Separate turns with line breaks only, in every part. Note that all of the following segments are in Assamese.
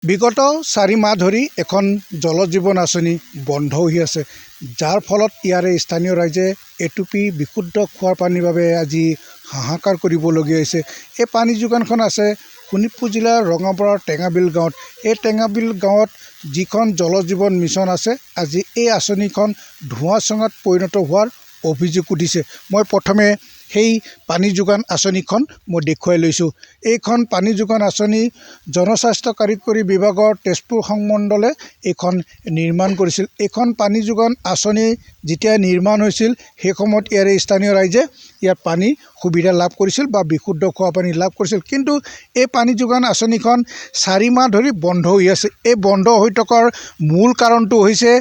বিগত 4 মাহ ধৰি এখন জল জীৱন আঁচনি বন্ধ হৈ আছে, যাৰ ফলত ইয়াৰে স্থানীয় ৰাইজে এটুপি বিশুদ্ধ খোৱাৰ পানীৰ বাবে আজি হাহাকাৰ কৰিবলগীয়া হৈছে। এই পানী যোগানখন আছে শোণিতপুৰ জিলাৰ ৰঙাপাৰাৰ টেঙাবিল গাঁৱত। এই টেঙাবিল গাঁৱত যিখন জল জীৱন মিছন আছে, আজি এই আঁচনিখন ধোঁৱা-চঙাত পৰিণত হোৱাৰ অভিযোগ উঠিছে। মই প্ৰথমে সেই পানী যোগান আঁচনিখন মই দেখুৱাই লৈছোঁ। এইখন পানী যোগান আঁচনি জনস্বাস্থ্য কাৰিকৰী বিভাগৰ তেজপুৰ সংমণ্ডলে এইখন নিৰ্মাণ কৰিছিল। এইখন পানী যোগান আঁচনি যেতিয়া নিৰ্মাণ হৈছিল, সেই সময়ত ইয়াৰে স্থানীয় ৰাইজে ইয়াত পানীৰ সুবিধা লাভ কৰিছিল বা বিশুদ্ধ খোৱা পানী লাভ কৰিছিল। কিন্তু এই পানী যোগান আঁচনিখন 4 মাহ ধৰি বন্ধ হৈ আছে। এই বন্ধ হৈ থকাৰ মূল কাৰণটো হৈছে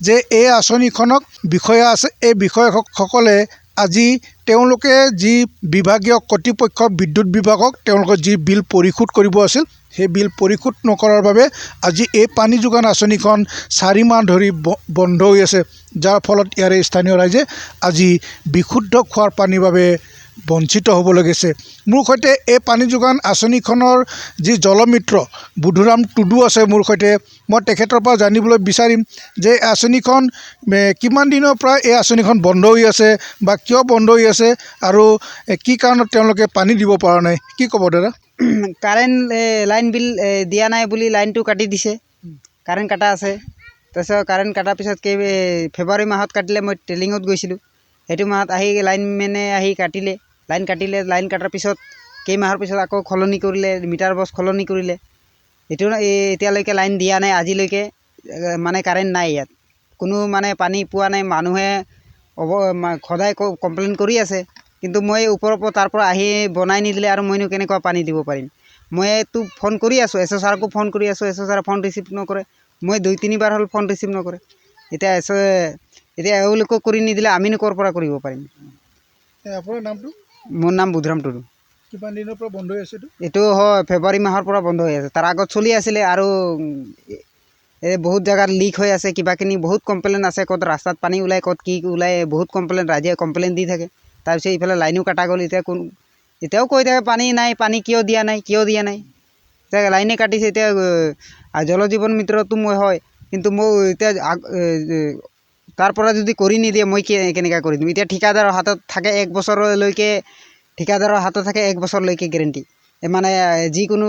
যে এই আঁচনিখনক বিষয়া আছে, এই বিষয়াসকলে আজি তেওঁলোকে যি বিভাগীয় কৰ্তৃপক্ষ বিদ্যুৎ বিভাগক তেওঁলোকৰ যি বিল পৰিশোধ কৰিব আছিল, সেই বিল পৰিশোধ নকৰাৰ বাবে আজি এই পানী যোগান আঁচনিখন 4 মাহ ধৰি বন্ধ হৈ আছে, যাৰ ফলত ইয়াৰে স্থানীয় ৰাইজে আজি বিশুদ্ধ খোৱাৰ পানীৰ বাবে বঞ্চিত হ'বলৈ গৈছে। মোৰ সৈতে এই পানী যোগান আঁচনিখনৰ যি জলমিত্ৰ বুধুৰাম টুডু আছে মোৰ সৈতে। মই তেখেতৰ পৰা জানিবলৈ বিচাৰিম যে আঁচনিখন কিমান দিনৰ পৰা এই আঁচনিখন বন্ধ হৈ আছে বা কিয় বন্ধ হৈ আছে আৰু কি কাৰণত তেওঁলোকে পানী দিব পৰা নাই, কি ক'ব দাদা?
কাৰেণ্ট লাইন বিল দিয়া নাই বুলি লাইনটো কাটি দিছে। কাৰেণ্ট কাটা আছে। তাৰপিছত কাৰেণ্ট কটাৰ পিছত ফেব্ৰুৱাৰী মাহত কাটিলে। মই ট্ৰেইনিঙত গৈছিলোঁ। সেইটো মাহত আহি লাইনমেনে আহি কাটিলে। লাইন কটাৰ পিছত কেইমাহৰ পিছত আকৌ সলনি কৰিলে, মিটাৰ বক্স সলনি কৰিলে। এইটো এতিয়ালৈকে লাইন দিয়া নাই। আজিলৈকে মানে কাৰেণ্ট নাই ইয়াত। কোনো মানে পানী পোৱা নাই। মানুহে সদায় কমপ্লেইন কৰি আছে, কিন্তু মই ওপৰৰ পৰা তাৰ পৰা আহি বনাই নিদিলে আৰু মইনো কেনেকুৱা পানী দিব পাৰিম। মইতো ফোন কৰি আছোঁ, এছ অ' ছাৰকো ফোন কৰি আছোঁ, এছ অ' ছাৰে ফোন ৰিচিভ নকৰে। মই 2-3 বাৰ হ'ল ফোন ৰিচিভ নকৰে। এতিয়া এওঁলোকক কৰি নিদিলে আমিনো ক'ৰ পৰা কৰিব পাৰিম।
আপোনাৰ নামটো?
মোৰ নাম বুধুৰাম টুডু।
কিমান দিনৰ পৰা বন্ধ হৈ আছে
এইটো হয় ফেব্ৰুৱাৰী মাহৰ পৰা বন্ধ হৈ আছে। তাৰ আগত চলি আছিলে আৰু বহুত জেগাত লিক হৈ আছে। কিবাকিনি বহুত কমপ্লেইন আছে, ক'ত ৰাস্তাত পানী ওলায়, ক'ত কি ওলায়, বহুত কমপ্লেইন, ৰাইজে কমপ্লেইন দি থাকে। তাৰপিছত ইফালে লাইনো কটা গ'ল। এতিয়াও কৈ থাকে পানী নাই, পানী কিয় দিয়া নাই। এতিয়া লাইনে কাটিছে। এতিয়া জল জীৱন মিত্ৰটো মই হয়, কিন্তু মই এতিয়া তাৰ পৰা যদি কৰি নিদিয়ে মই কেনেকৈ কৰি দিম। এতিয়া ঠিকাদাৰৰ হাতত থাকে 1 বছৰলৈকে, ঠিকাদাৰৰ হাতত থাকে 1 বছৰলৈকে গেৰেণ্টি। মানে যিকোনো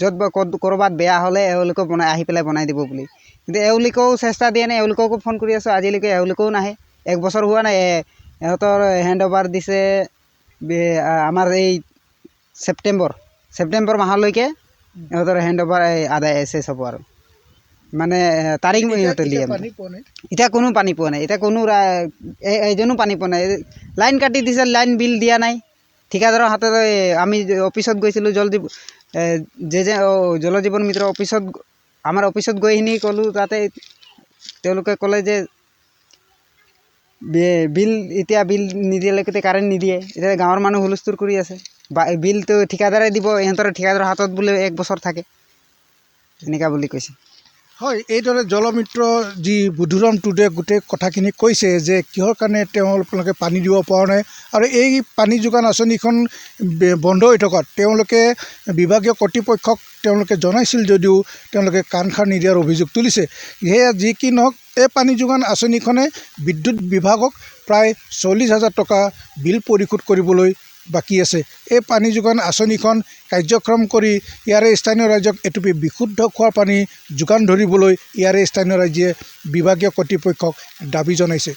য'ত বা ক'ৰবাত বেয়া হ'লে এওঁলোকে আহি পেলাই বনাই দিব বুলি। কিন্তু এওঁলোকেও চেষ্টা দিয়া নাই। এওঁলোককো ফোন কৰি আছোঁ, আজিলৈকে এওঁলোকেও নাহে। 1 বছৰ হোৱা নাই। ইহঁতৰ হেণ্ড অভাৰ দিছে আমাৰ এই ছেপ্টেম্বৰ মাহলৈকে ইহঁতৰ হেণ্ড অভাৰ আদায় শেষ হ'ব আৰু মানে তাৰিখ ইহঁতে দিয়ে। এতিয়া কোনো পানী পোৱা নাই। এতিয়া কোনো এজনো পানী পোৱা নাই। লাইন কাটি দিছে, লাইন বিল দিয়া নাই। ঠিকাদাৰৰ হাতত আমি অফিচত গৈছিলোঁ, জল জীৱন মিত্ৰ অফিচত, আমাৰ অফিচত গৈ ক'লোঁ। তাতে তেওঁলোকে ক'লে যে বিল নিদিয়ালৈকে কাৰেণ্ট নিদিয়ে। এতিয়া গাঁৱৰ মানুহ হুলস্থুল কৰি আছে। বিলটো ঠিকাদাৰে দিব, ইহঁতৰ ঠিকাদাৰৰ হাতত বোলে 1 বছৰ থাকে, এনেকুৱা বুলি কৈছে।
হয়, এইদৰে জলমিত্ৰ যি বুধুৰাম টুডুৱে গোটেই কথাখিনি কৈছে যে কিহৰ কাৰণে তেওঁলোকে পানী দিব পৰা নাই। আৰু এই পানী যোগান আঁচনিখন বন্ধ হৈ থকাত তেওঁলোকে বিভাগীয় কৰ্তৃপক্ষক তেওঁলোকে জনাইছিল যদিও তেওঁলোকে কাণ সাৰ নিদিয়াৰ অভিযোগ তুলিছে। সেয়া যি কি নহওক, এই পানী যোগান আঁচনিখনে বিদ্যুৎ বিভাগক প্ৰায় 40,000 টকা বিল পৰিশোধ কৰিবলৈ বাকী আছে। এই পানী যোগান আঁচনিখন কাৰ্যক্ৰম কৰি ইয়াৰে স্থানীয় ৰাইজক এটুপি বিশুদ্ধ খোৱাৰ পানী যোগান ধৰিবলৈ ইয়াৰে স্থানীয় ৰাইজে বিভাগীয় কৰ্তৃপক্ষক দাবী জনাইছে।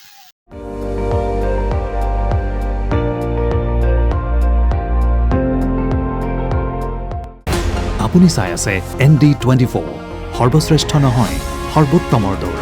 আপুনি চাই আছে ND24, সৰ্বশ্ৰেষ্ঠ নহয়, সৰ্বোত্তমৰ দৌৰ।